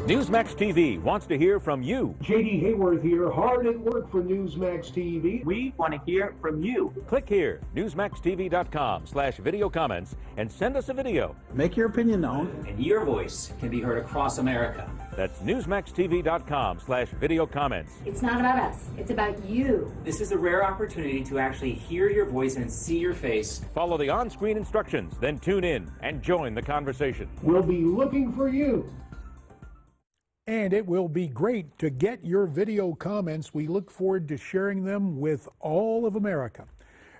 Newsmax TV wants to hear from you. J.D. Hayworth here, hard at work for Newsmax TV. We want to hear from you. Click here, newsmaxtv.com/video comments, and send us a video. Make your opinion known. And your voice can be heard across America. That's newsmaxtv.com/video comments. It's not about us. It's about you. This is a rare opportunity to actually hear your voice and see your face. Follow the on-screen instructions, then tune in and join the conversation. We'll be looking for you. And it will be great to get your video comments. We look forward to sharing them with all of America.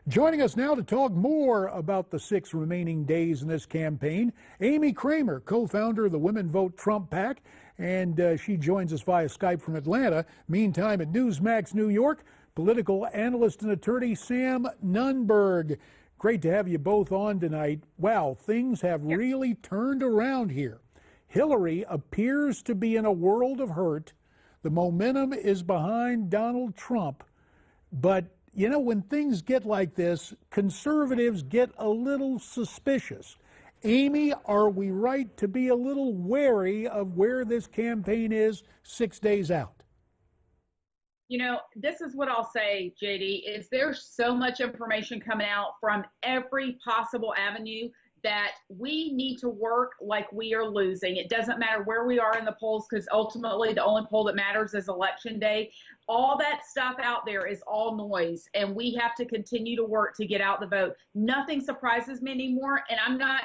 Joining us now to talk more about the 6 remaining days in this campaign, Amy Kremer, co-founder of the Women Vote Trump PAC, and she joins us via Skype from Atlanta. Meantime, at Newsmax New York, political analyst and attorney Sam Nunberg. Great to have you both on tonight. Wow, things have really turned around here. Hillary appears to be in a world of hurt. The momentum is behind Donald Trump. But, you know, when things get like this, conservatives get a little suspicious. Amy, are we right to be a little wary of where this campaign is 6 days out? You know, this is what I'll say, JD, is there's so much information coming out from every possible avenue that we need to work like we are losing. It doesn't matter where we are in the polls, because ultimately the only poll that matters is Election Day. All that stuff out there is all noise, and we have to continue to work to get out the vote. Nothing surprises me anymore, and I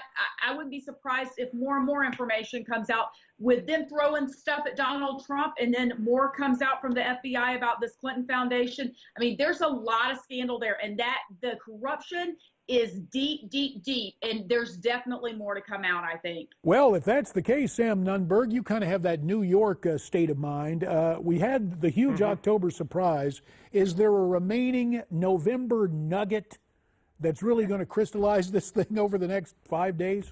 wouldn't be surprised if more and more information comes out with them throwing stuff at Donald Trump, and then more comes out from the FBI about this Clinton Foundation. I mean, there's a lot of scandal there, and that the corruption is deep, deep, deep, and there's definitely more to come out, I think. Well, if that's the case, Sam Nunberg, you kind of have that New York state of mind. We had the huge October surprise. Is there a remaining November nugget that's really going to crystallize this thing over the next 5 days?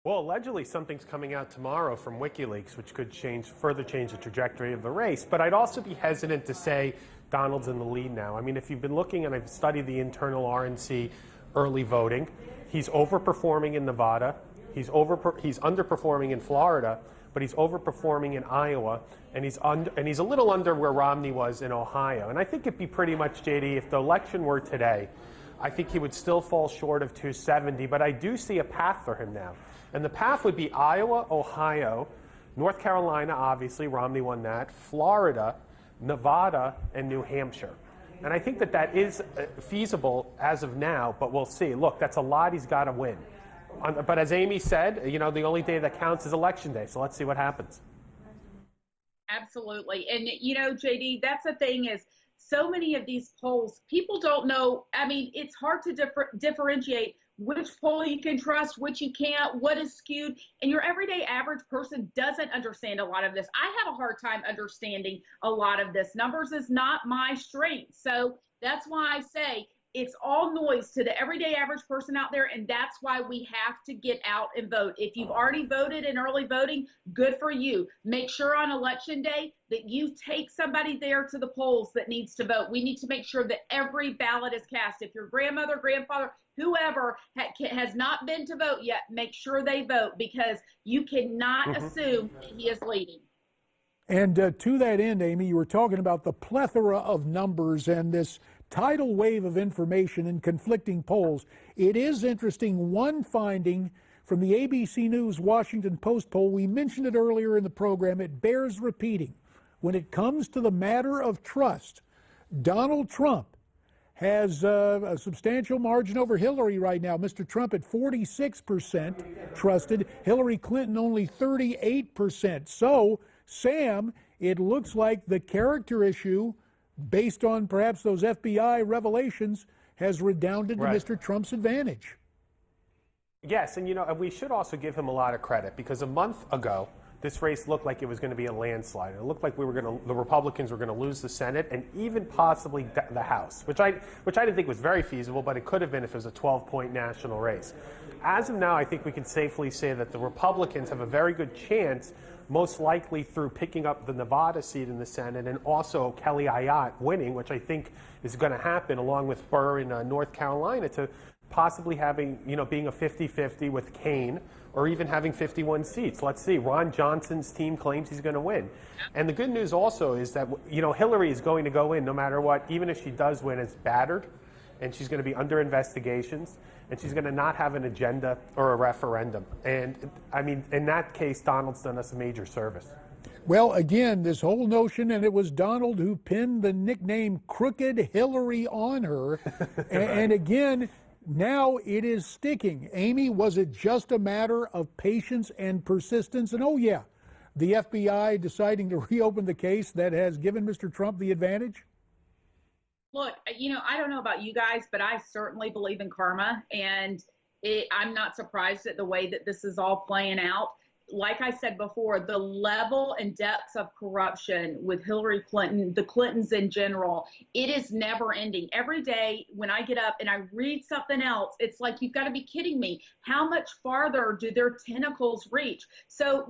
Well, allegedly something's coming out tomorrow from WikiLeaks, which could further change the trajectory of the race. But I'd also be hesitant to say Donald's in the lead now. I mean, if you've been looking, and I've studied the internal RNC early voting, he's overperforming in Nevada, he's underperforming in Florida, but he's overperforming in Iowa, and he's a little under where Romney was in Ohio. And I think it'd be pretty much, JD, if the election were today, I think he would still fall short of 270, but I do see a path for him now. And the path would be Iowa, Ohio, North Carolina, obviously, Romney won that, Florida, Nevada, and New Hampshire. And I think that that is feasible as of now, but we'll see. Look, that's a lot he's got to win. But as Amy said, you know, the only day that counts is Election Day, so let's see what happens. Absolutely. And, you know, JD, that's the thing is, so many of these polls, people don't know. I mean, it's hard to differentiate which poll you can trust, which you can't, what is skewed, and your everyday average person doesn't understand a lot of this. I have a hard time understanding a lot of this. Numbers is not my strength. So that's why I say it's all noise to the everyday average person out there, and that's why we have to get out and vote. If you've already voted in early voting, good for you. Make sure on Election Day that you take somebody there to the polls that needs to vote. We need to make sure that every ballot is cast. If your grandmother, grandfather, whoever has not been to vote yet, make sure they vote, because you cannot assume that he is leading. And to that end, Amy, you were talking about the plethora of numbers and this tidal wave of information and conflicting polls. It is interesting, one finding from the ABC News Washington Post poll, we mentioned it earlier in the program, it bears repeating. When it comes to the matter of trust, Donald Trump has a substantial margin over Hillary right now. Mr. Trump at 46% trusted, Hillary Clinton only 38%. So, Sam, it looks like the character issue, based on perhaps those FBI revelations, has redounded to Mr. Trump's advantage. Yes, and you know, we should also give him a lot of credit, because a month ago, this race looked like it was going to be a landslide. It looked like the Republicans were going to lose the Senate and even possibly the House, which I didn't think was very feasible, but it could have been if it was a 12-point national race. As of now, I think we can safely say that the Republicans have a very good chance, most likely through picking up the Nevada seat in the Senate and also Kelly Ayotte winning, which I think is going to happen, along with Burr in North Carolina, to possibly having, you know, being a 50-50 with Kaine or even having 51 seats. Let's see. Ron Johnson's team claims he's going to win. And the good news also is that, Hillary is going to go in no matter what, even if she does win, as battered, and she's going to be under investigations, and she's going to not have an agenda or a referendum. And, in that case, Donald's done us a major service. Well, again, this whole notion, and it was Donald who pinned the nickname Crooked Hillary on her. And again, now it is sticking. Amy, was it just a matter of patience and persistence? And oh yeah, the FBI deciding to reopen the case that has given Mr. Trump the advantage? Look, I don't know about you guys, but I certainly believe in karma, and I'm not surprised at the way that this is all playing out. Like I said before, the level and depths of corruption with Hillary Clinton, the Clintons in general, it is never ending. Every day when I get up and I read something else, it's like, you've got to be kidding me. How much farther do their tentacles reach? So,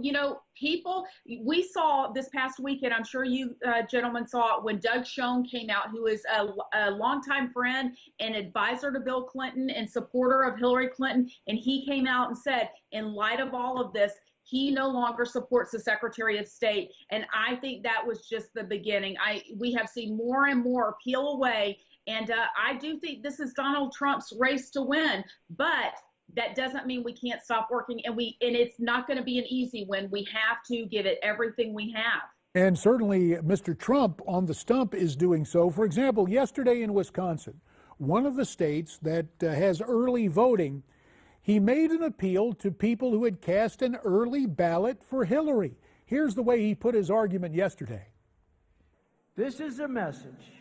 people, we saw this past weekend, I'm sure you gentlemen saw it, when Doug Schoen came out, who is a longtime friend and advisor to Bill Clinton and supporter of Hillary Clinton, and he came out and said, in light of all of this, he no longer supports the Secretary of State. And I think that was just the beginning. We have seen more and more peel away. And I do think this is Donald Trump's race to win. But that doesn't mean we can't stop working. And it's not going to be an easy win. We have to give it everything we have. And certainly Mr. Trump on the stump is doing so. For example, yesterday in Wisconsin, one of the states that has early voting, he made an appeal to people who had cast an early ballot for Hillary. Here's the way he put his argument yesterday. This is a message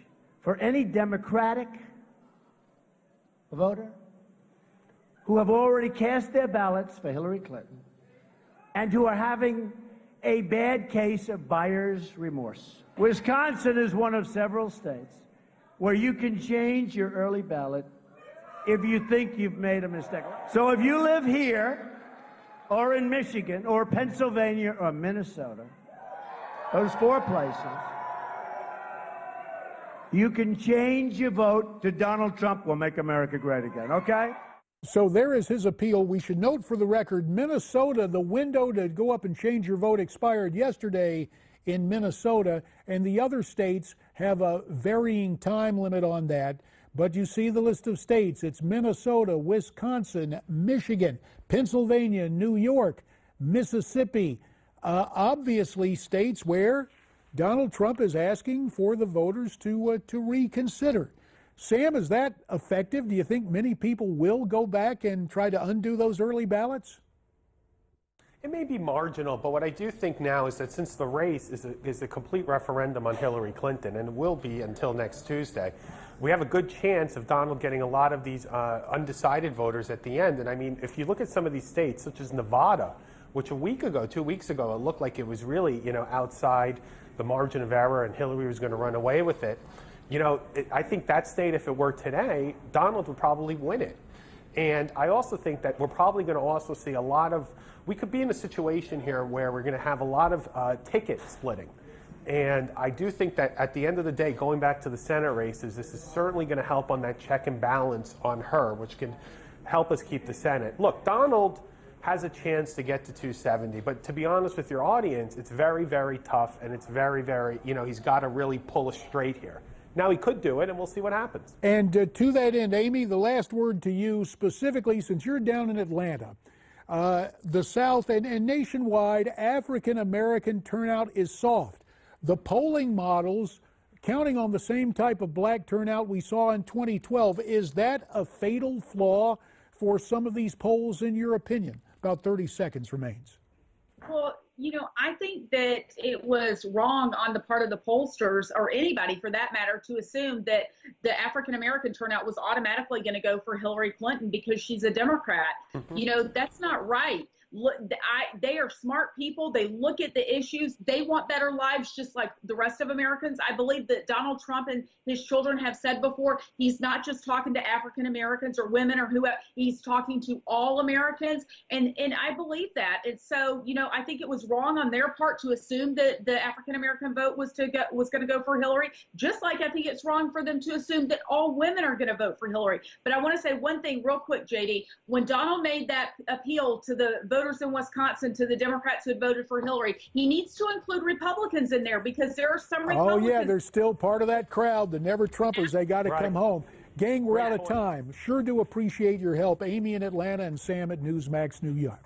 for any Democratic voter who have already cast their ballots for Hillary Clinton and who are having a bad case of buyer's remorse. Wisconsin is one of several states where you can change your early ballot if you think you've made a mistake. So if you live here, or in Michigan, or Pennsylvania, or Minnesota, those 4 places, you can change your vote to Donald Trump will make America great again, okay? So there is his appeal. We should note for the record, Minnesota, the window to go up and change your vote expired yesterday in Minnesota, and the other states have a varying time limit on that. But you see the list of states. It's Minnesota, Wisconsin, Michigan, Pennsylvania, New York, Mississippi. Obviously states where Donald Trump is asking for the voters to reconsider. Sam, is that effective? Do you think many people will go back and try to undo those early ballots? It may be marginal, but what I do think now is that since the race is a complete referendum on Hillary Clinton, and it will be until next Tuesday, we have a good chance of Donald getting a lot of these undecided voters at the end. And if you look at some of these states, such as Nevada, which 2 weeks ago, it looked like it was really, outside the margin of error and Hillary was going to run away with it. I think that state, if it were today, Donald would probably win it. And I also think that we're probably going to also see we could be in a situation here where we're going to have a lot of ticket splitting. And I do think that at the end of the day, going back to the Senate races, this is certainly going to help on that check and balance on her, which can help us keep the Senate. Look, Donald has a chance to get to 270, but to be honest with your audience, it's very, very tough, and it's very, very, he's got to really pull us straight here. Now, he could do it, and we'll see what happens. And to that end, Amy, the last word to you specifically, since you're down in Atlanta. The South and nationwide, African-American turnout is soft. The polling models, counting on the same type of black turnout we saw in 2012, is that a fatal flaw for some of these polls, in your opinion? About 30 seconds remains. Well, I think that it was wrong on the part of the pollsters, or anybody for that matter, to assume that the African-American turnout was automatically going to go for Hillary Clinton because she's a Democrat. Mm-hmm. That's not right. They are smart people. They look at the issues. They want better lives just like the rest of Americans. I believe that Donald Trump and his children have said before, he's not just talking to African Americans or women or whoever, he's talking to all Americans. And I believe that. And so, I think it was wrong on their part to assume that the African American vote was going to go for Hillary, just like I think it's wrong for them to assume that all women are going to vote for Hillary. But I want to say one thing real quick, JD. When Donald made that appeal to the voters in Wisconsin, to the Democrats who had voted for Hillary. He needs to include Republicans in there because there are some Republicans. Oh, yeah, they're still part of that crowd, the never-Trumpers. They got to come home. Gang, we're out of time. Sure do appreciate your help. Amy in Atlanta and Sam at Newsmax New York.